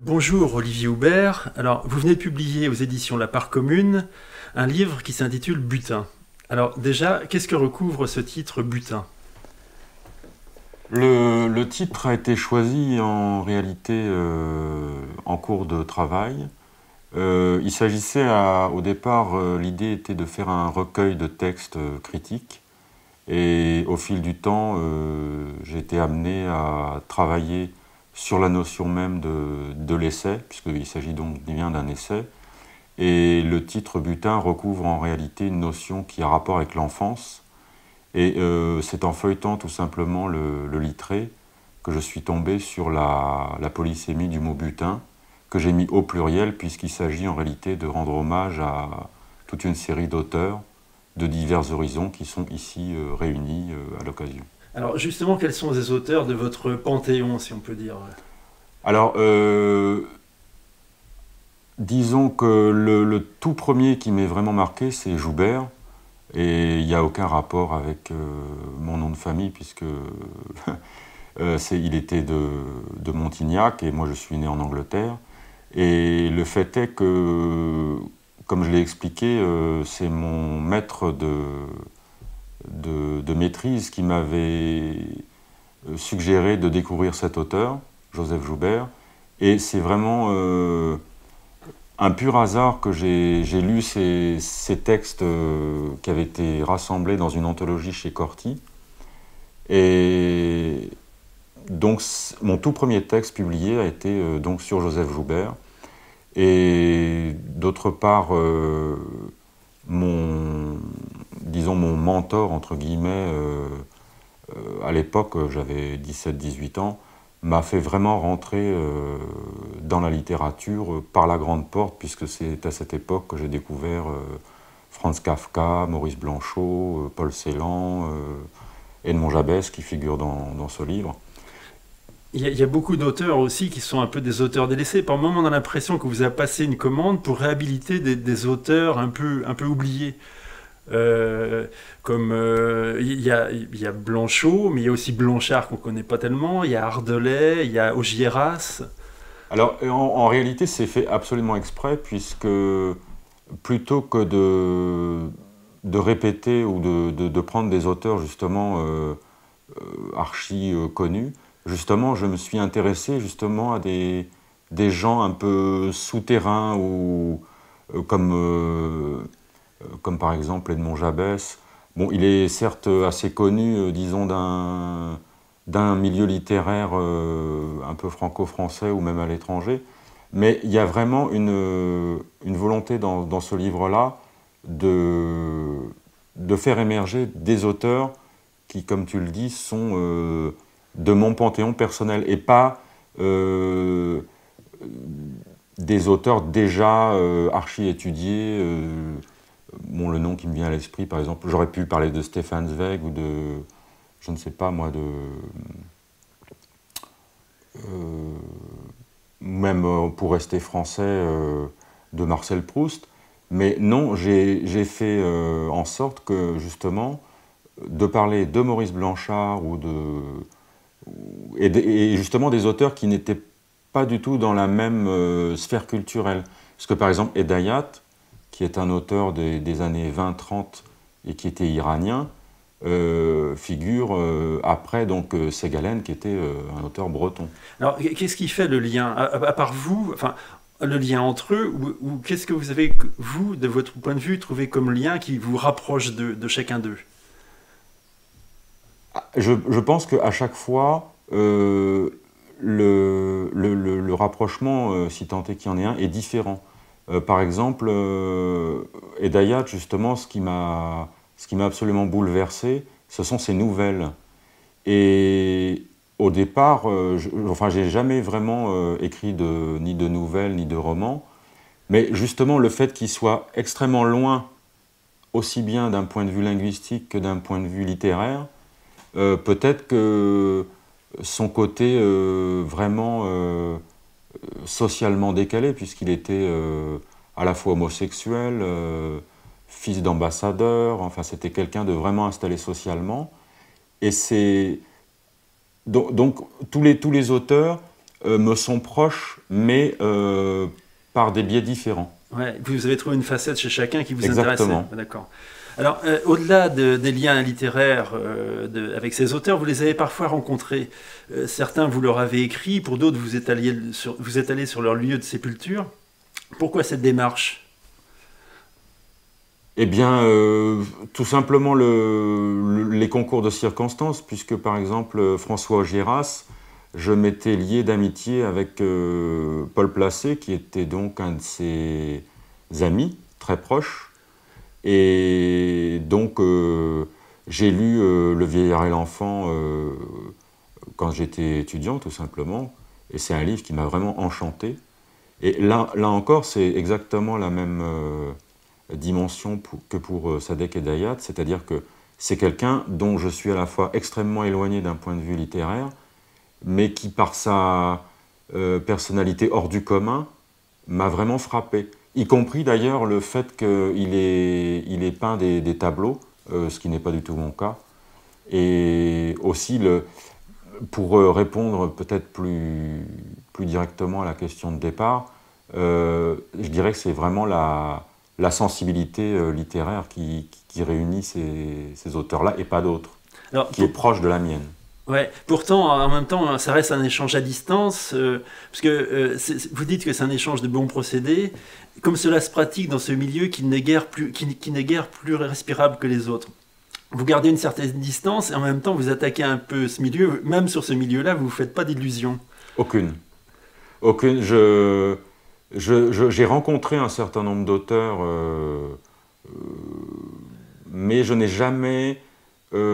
Bonjour Olivier Houbert. Alors, vous venez de publier aux éditions La Part Commune un livre qui s'intitule Butin. Alors déjà, qu'est-ce que recouvre ce titre Butin? Le titre a été choisi en réalité en cours de travail. Il s'agissait au départ, l'idée était de faire un recueil de textes critiques. Et au fil du temps, j'ai été amené à travailler sur la notion même de l'essai, puisqu'il s'agit donc bien d'un essai. Et le titre Butin recouvre en réalité une notion qui a rapport avec l'enfance. Et c'est en feuilletant tout simplement le Littré que je suis tombé sur la polysémie du mot butin, que j'ai mis au pluriel puisqu'il s'agit en réalité de rendre hommage à toute une série d'auteurs de divers horizons qui sont ici réunis à l'occasion. Alors justement, quels sont les auteurs de votre panthéon, si on peut dire? Alors, disons que le tout premier qui m'est vraiment marqué, c'est Joubert. Et il n'y a aucun rapport avec mon nom de famille, puisque il était de Montignac, et moi je suis né en Angleterre. Et le fait est que, comme je l'ai expliqué, c'est mon maître de maîtrise qui m'avait suggéré de découvrir cet auteur, Joseph Joubert. Et c'est vraiment un pur hasard que j'ai lu ces textes qui avaient été rassemblés dans une anthologie chez Corti. Et donc mon tout premier texte publié a été donc sur Joseph Joubert. Et d'autre part, disons mon mentor, entre guillemets, à l'époque, j'avais 17-18 ans, m'a fait vraiment rentrer dans la littérature par la grande porte, puisque c'est à cette époque que j'ai découvert Franz Kafka, Maurice Blanchot, Paul Celan, Edmond Jabès, qui figurent dans ce livre. Il y a beaucoup d'auteurs aussi qui sont un peu des auteurs délaissés. Par moments, on a l'impression que vous avez passé une commande pour réhabiliter des auteurs un peu oubliés. Comme il y a Blanchot, mais il y a aussi Blanchard qu'on ne connaît pas tellement, il y a Ardelais, il y a Augiéras. Alors, en réalité, c'est fait absolument exprès, puisque plutôt que de répéter ou de prendre des auteurs justement archi connus, justement, je me suis intéressé justement à des gens un peu souterrains ou comme par exemple Edmond Jabès. Bon, il est certes assez connu, disons, d'un milieu littéraire un peu franco-français ou même à l'étranger, mais il y a vraiment une volonté dans ce livre-là de faire émerger des auteurs qui, comme tu le dis, sont de mon panthéon personnel et pas des auteurs déjà archi étudiés. Bon, le nom qui me vient à l'esprit, par exemple, j'aurais pu parler de Stefan Zweig ou de, je ne sais pas moi, euh, même pour rester français, de Marcel Proust. Mais non, j'ai fait en sorte que, justement, de parler de Maurice Blanchard et justement des auteurs qui n'étaient pas du tout dans la même sphère culturelle. Parce que par exemple, Hedayat, qui est un auteur des années 20-30 et qui était iranien, figure après donc Ségalen, qui était un auteur breton. Alors, qu'est-ce qui fait le lien, à part vous, enfin, le lien entre eux, ou qu'est-ce que vous avez, vous, de votre point de vue, trouvé comme lien qui vous rapproche de chacun d'eux? Je pense qu'à chaque fois, le rapprochement, si tant est qu'il y en ait un, est différent. Par exemple, Hedayat, justement, ce qui m'a absolument bouleversé, ce sont ses nouvelles. Et au départ, enfin, j'ai jamais vraiment écrit ni de nouvelles, ni de romans, mais justement, le fait qu'il soit extrêmement loin, aussi bien d'un point de vue linguistique que d'un point de vue littéraire, peut-être que son côté vraiment socialement décalé, puisqu'il était à la fois homosexuel, fils d'ambassadeur, enfin c'était quelqu'un de vraiment installé socialement. Et c'est donc tous les auteurs me sont proches, mais par des biais différents. Ouais, vous avez trouvé une facette chez chacun qui vous Exactement. intéressait. D'accord. Alors, au-delà des liens littéraires avec ces auteurs, vous les avez parfois rencontrés. Certains, vous leur avez écrit, pour d'autres, vous êtes allé sur leur lieu de sépulture. Pourquoi cette démarche? Eh bien, tout simplement les concours de circonstances, puisque par exemple, François Augiéras, je m'étais lié d'amitié avec Paul Placé, qui était donc un de ses amis très proches. Et donc, j'ai lu Le vieillard et l'enfant quand j'étais étudiant, tout simplement. Et c'est un livre qui m'a vraiment enchanté. Et là encore, c'est exactement la même dimension que pour Sadek et Dayat, c'est-à-dire que c'est quelqu'un dont je suis à la fois extrêmement éloigné d'un point de vue littéraire, mais qui, par sa personnalité hors du commun, m'a vraiment frappé. Y compris d'ailleurs le fait qu'il ait peint des tableaux, ce qui n'est pas du tout mon cas. Et aussi, pour répondre peut-être plus directement à la question de départ, je dirais que c'est vraiment la sensibilité littéraire qui réunit ces auteurs-là et pas d'autres, qui est proche de la mienne. Ouais, pourtant, en même temps, ça reste un échange à distance, parce que vous dites que c'est un échange de bons procédés, comme cela se pratique dans ce milieu qui n'est guère plus respirable que les autres. Vous gardez une certaine distance et en même temps vous attaquez un peu ce milieu, même sur ce milieu-là, vous ne vous faites pas d'illusions. Aucune. Aucune. J'ai rencontré un certain nombre d'auteurs, mais je n'ai jamais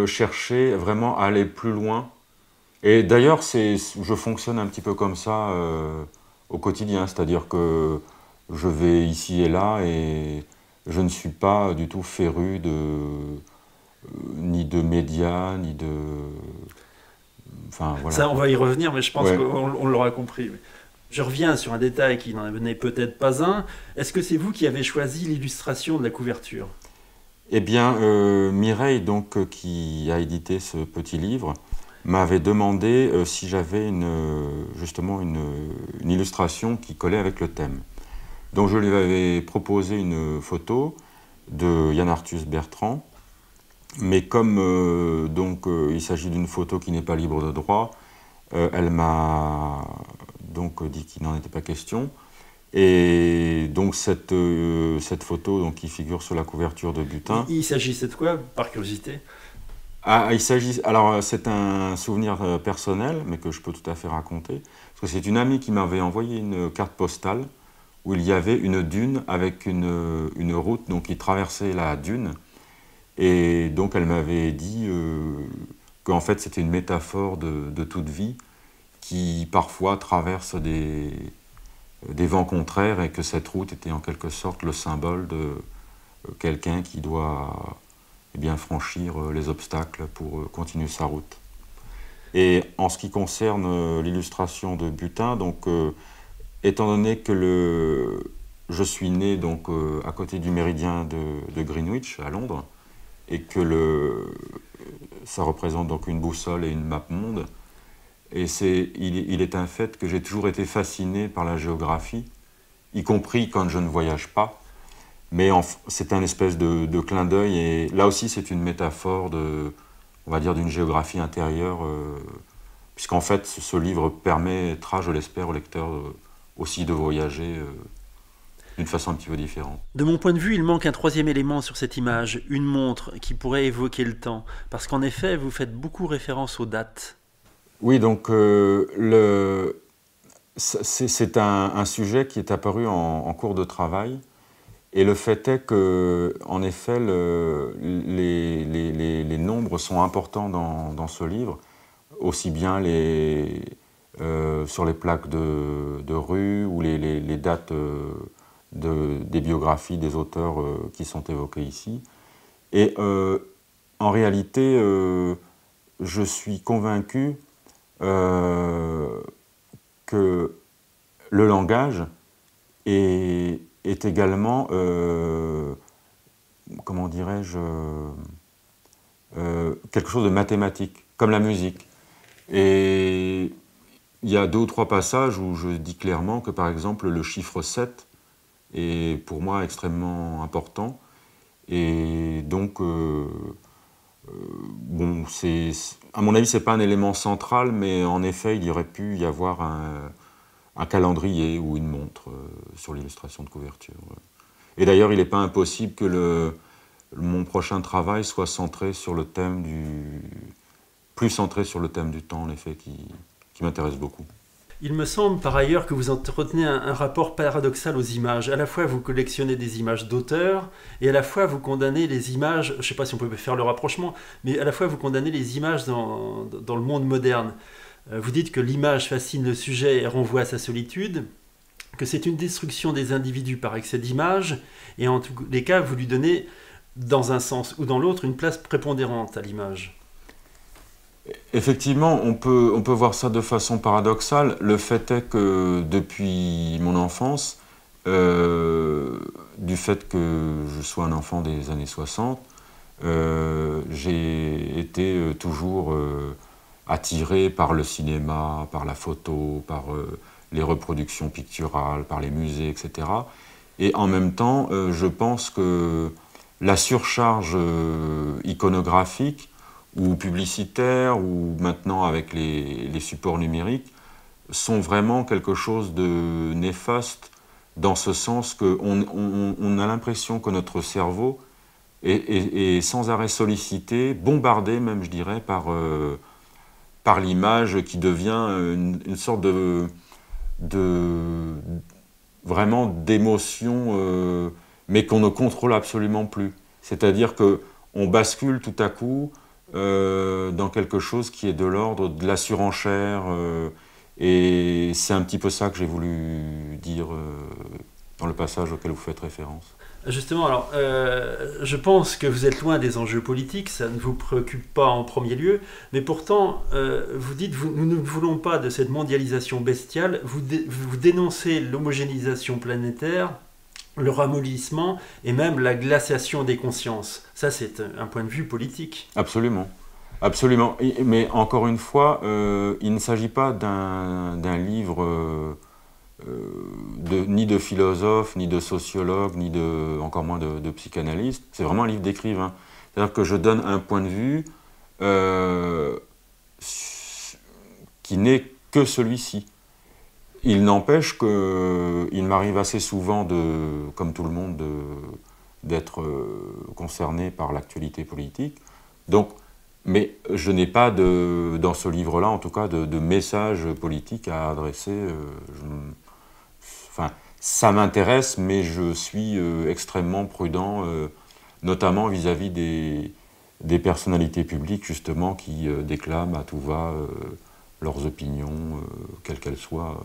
cherché vraiment à aller plus loin. Et d'ailleurs, je fonctionne un petit peu comme ça au quotidien, c'est-à-dire que je vais ici et là et je ne suis pas du tout féru ni de médias, ni de... Enfin, voilà. Ça, on va y revenir, mais je pense qu'on l'aura compris. Je reviens sur un détail qui n'en est peut-être pas un. Est-ce que c'est vous qui avez choisi l'illustration de la couverture? Eh bien, Mireille, donc, qui a édité ce petit livre, m'avait demandé si j'avais justement une illustration qui collait avec le thème. Donc je lui avais proposé une photo de Yann Arthus Bertrand, mais comme il s'agit d'une photo qui n'est pas libre de droit, elle m'a donc dit qu'il n'en était pas question. Et donc cette photo donc, qui figure sur la couverture de Butin... Il s'agissait de quoi, par curiosité? Alors c'est un souvenir personnel, mais que je peux tout à fait raconter. Parce que c'est une amie qui m'avait envoyé une carte postale où il y avait une dune avec une route donc, qui traversait la dune. Et donc elle m'avait dit qu'en fait c'était une métaphore de toute vie qui parfois traverse des vents contraires et que cette route était en quelque sorte le symbole de quelqu'un qui doit franchir les obstacles pour continuer sa route. Et en ce qui concerne l'illustration de Butin, donc, étant donné que je suis né donc, à côté du méridien de Greenwich, à Londres, et que ça représente donc une boussole et une map monde, et il est un fait que j'ai toujours été fasciné par la géographie, y compris quand je ne voyage pas. Mais c'est un espèce de clin d'œil, et là aussi c'est une métaphore on va dire, d'une géographie intérieure, puisqu'en fait ce livre permettra, je l'espère, au lecteur aussi de voyager d'une façon un petit peu différente. De mon point de vue, il manque un troisième élément sur cette image, une montre qui pourrait évoquer le temps, parce qu'en effet vous faites beaucoup référence aux dates. Oui, donc c'est un sujet qui est apparu en cours de travail. Et le fait est que, en effet, les nombres sont importants dans ce livre, aussi bien sur les plaques de rue ou les dates des biographies des auteurs qui sont évoqués ici. Et en réalité, je suis convaincu que le langage est également, comment dirais-je, quelque chose de mathématique, comme la musique. Et il y a 2 ou 3 passages où je dis clairement que, par exemple, le chiffre 7 est pour moi extrêmement important. Et donc, bon, à mon avis, ce n'est pas un élément central, mais en effet, il y aurait pu y avoir un calendrier ou une montre sur l'illustration de couverture. Et d'ailleurs, il n'est pas impossible que mon prochain travail soit centré sur le thème plus centré sur le thème du temps, en effet, qui m'intéresse beaucoup. Il me semble par ailleurs que vous entretenez un rapport paradoxal aux images. À la fois vous collectionnez des images d'auteurs et à la fois vous condamnez les images, je ne sais pas si on peut faire le rapprochement, mais à la fois vous condamnez les images dans le monde moderne. Vous dites que l'image fascine le sujet et renvoie à sa solitude, que c'est une destruction des individus par excès d'image, et en tous les cas vous lui donnez, dans un sens ou dans l'autre, une place prépondérante à l'image. Effectivement, on peut voir ça de façon paradoxale. Le fait est que depuis mon enfance, du fait que je sois un enfant des années 60, j'ai été toujours attiré par le cinéma, par la photo, par les reproductions picturales, par les musées, etc. Et en même temps, je pense que la surcharge iconographique ou publicitaires, ou maintenant avec les supports numériques, sont vraiment quelque chose de néfaste, dans ce sens qu'on a l'impression que notre cerveau est sans arrêt sollicité, bombardé même, je dirais, par l'image qui devient une sorte vraiment d'émotion, mais qu'on ne contrôle absolument plus. C'est-à-dire qu'on bascule tout à coup dans quelque chose qui est de l'ordre de la surenchère, et c'est un petit peu ça que j'ai voulu dire dans le passage auquel vous faites référence. Justement, alors, je pense que vous êtes loin des enjeux politiques, ça ne vous préoccupe pas en premier lieu, mais pourtant, vous dites, nous ne voulons pas de cette mondialisation bestiale, vous dénoncez l'homogénéisation planétaire, le ramollissement et même la glaciation des consciences. Ça, c'est un point de vue politique. Absolument. Absolument. Mais encore une fois, il ne s'agit pas d'un livre ni de philosophe, ni de sociologue, encore moins de psychanalyste. C'est vraiment un livre d'écrivain. C'est-à-dire que je donne un point de vue qui n'est que celui-ci. Il n'empêche qu'il m'arrive assez souvent, comme tout le monde, d'être concerné par l'actualité politique. Donc, mais je n'ai pas, dans ce livre-là, en tout cas, de message politique à adresser. Enfin, ça m'intéresse, mais je suis extrêmement prudent, notamment vis-à-vis des personnalités publiques, justement, qui déclament à tout va leurs opinions, quelles qu'elles soient.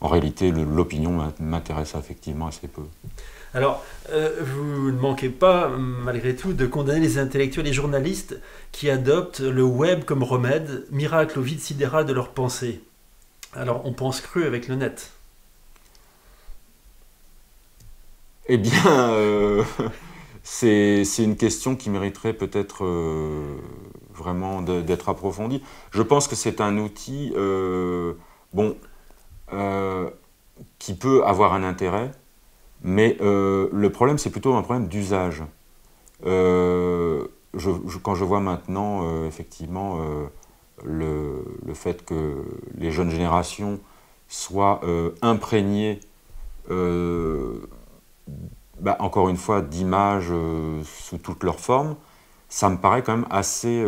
En réalité, l'opinion m'intéresse effectivement assez peu. Alors, vous ne manquez pas, malgré tout, de condamner les intellectuels et journalistes qui adoptent le web comme remède, miracle au vide sidéral de leur pensée. Alors, on pense cru avec le net. Eh bien, c'est une question qui mériterait peut-être vraiment d'être approfondie. Je pense que c'est un outil, qui peut avoir un intérêt, mais le problème, c'est plutôt un problème d'usage. Quand je vois maintenant, effectivement, le fait que les jeunes générations soient imprégnées, encore une fois, d'images sous toutes leurs formes, ça me paraît quand même assez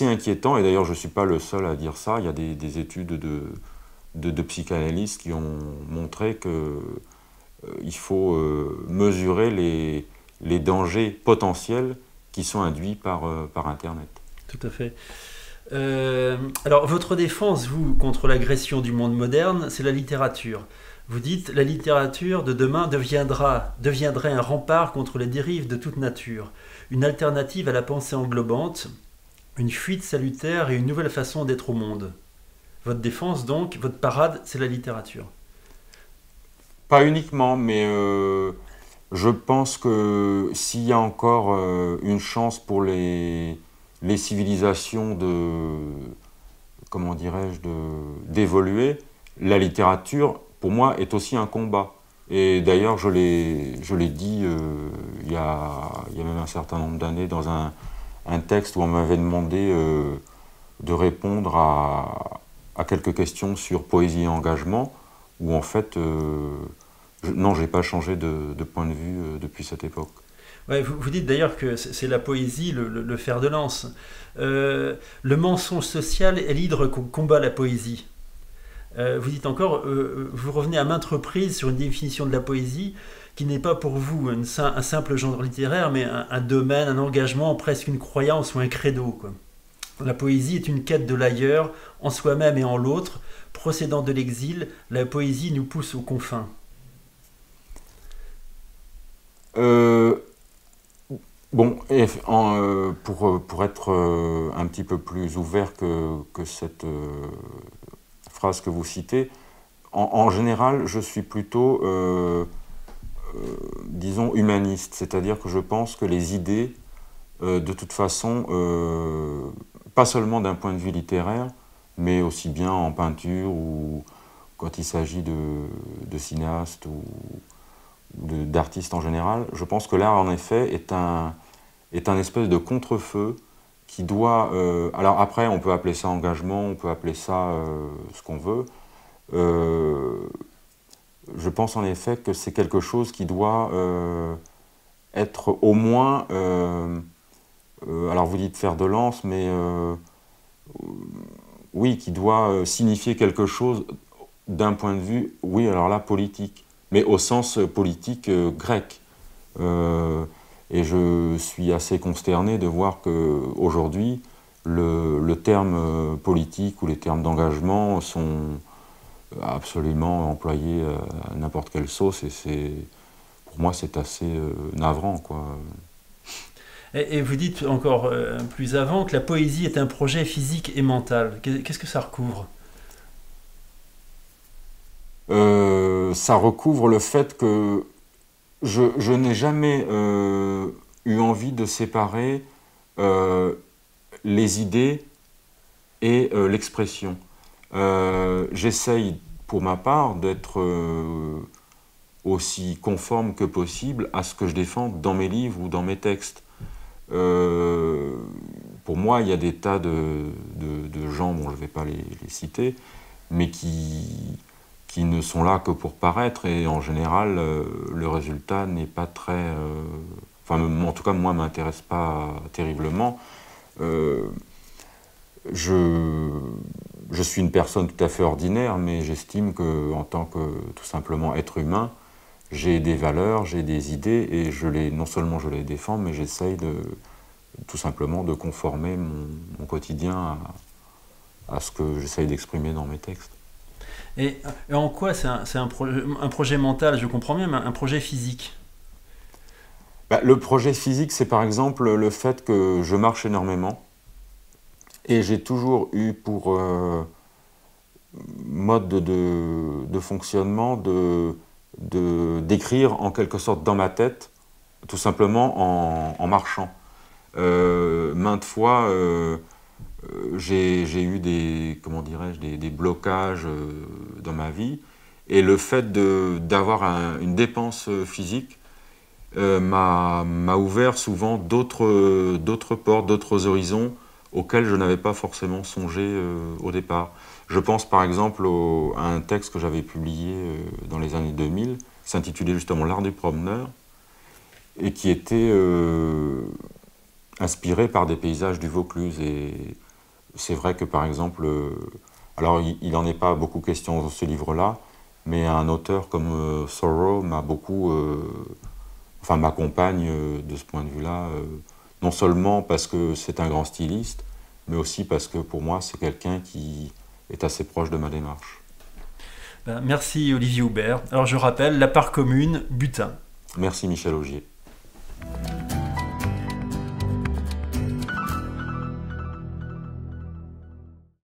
inquiétant. Et d'ailleurs, je ne suis pas le seul à dire ça. Il y a des études de psychanalystes qui ont montré qu'il faut mesurer les dangers potentiels qui sont induits par Internet. Tout à fait. Alors, votre défense, vous, contre l'agression du monde moderne, c'est la littérature. Vous dites, la littérature de demain deviendrait un rempart contre les dérives de toute nature, une alternative à la pensée englobante, une fuite salutaire et une nouvelle façon d'être au monde. Votre défense, donc, votre parade, c'est la littérature. Pas uniquement, mais je pense que s'il y a encore une chance pour les civilisations comment dirais-je, d'évoluer, la littérature, pour moi, est aussi un combat. Et d'ailleurs, je l'ai dit il y a même un certain nombre d'années dans un texte où on m'avait demandé de répondre à quelques questions sur poésie et engagement, où en fait, non, je n'ai pas changé de point de vue depuis cette époque. Ouais, vous dites d'ailleurs que c'est la poésie le fer de lance. Le mensonge social est l'hydre qu'on combat la poésie. Vous dites encore, vous revenez à maintes reprises sur une définition de la poésie qui n'est pas pour vous un simple genre littéraire, mais un domaine, un engagement, presque une croyance ou un credo, quoi. La poésie est une quête de l'ailleurs, en soi-même et en l'autre. Procédant de l'exil, la poésie nous pousse aux confins. Bon, pour être un petit peu plus ouvert que cette phrase que vous citez, en général, je suis plutôt, disons, humaniste. C'est-à-dire que je pense que les idées, de toute façon, pas seulement d'un point de vue littéraire, mais aussi bien en peinture ou quand il s'agit de cinéastes ou d'artistes en général, je pense que l'art, en effet, est un espèce de contre-feu qui doit... alors après, on peut appeler ça engagement, on peut appeler ça ce qu'on veut. Je pense en effet que c'est quelque chose qui doit être au moins... alors vous dites fer de lance, mais oui, qui doit signifier quelque chose d'un point de vue, oui, alors là, politique, mais au sens politique grec. Et je suis assez consterné de voir qu'aujourd'hui, le terme politique ou les termes d'engagement sont absolument employés à n'importe quelle sauce, et pour moi, c'est assez navrant, quoi. Et vous dites encore plus avant que la poésie est un projet physique et mental. Qu'est-ce que ça recouvre ? Ça recouvre le fait que je n'ai jamais eu envie de séparer les idées et l'expression. J'essaye, pour ma part, d'être aussi conforme que possible à ce que je défends dans mes livres ou dans mes textes. Pour moi, il y a des tas de gens, bon, je ne vais pas les citer, mais qui ne sont là que pour paraître, et en général, le résultat n'est pas très... enfin, en tout cas, moi, ne m'intéresse pas terriblement. Je suis une personne tout à fait ordinaire, mais j'estime qu'en tant que, tout simplement, être humain, j'ai des valeurs, j'ai des idées, et non seulement je les défends, mais j'essaye tout simplement de conformer mon quotidien à ce que j'essaye d'exprimer dans mes textes. Et en quoi c'est un projet mental, je comprends bien, mais un projet physique? Le projet physique, c'est par exemple le fait que je marche énormément, et j'ai toujours eu pour mode de fonctionnement d'écrire en quelque sorte dans ma tête, tout simplement en marchant. Maintes fois, j'ai eu comment dirais-je, des blocages dans ma vie, et le fait d'avoir une dépense physique m'a ouvert souvent d'autres portes, d'autres horizons auxquels je n'avais pas forcément songé au départ. Je pense par exemple à un texte que j'avais publié dans les années 2000, qui s'intitulait justement L'art du promeneur, et qui était inspiré par des paysages du Vaucluse. Et c'est vrai que par exemple, alors il n'en est pas beaucoup question dans ce livre-là, mais un auteur comme Thoreau m'a beaucoup, enfin m'accompagne de ce point de vue-là, non seulement parce que c'est un grand styliste, mais aussi parce que pour moi c'est quelqu'un qui est assez proche de ma démarche. Merci Olivier Houbert. Alors je rappelle, La Part Commune, Butin. Merci Michel Augier.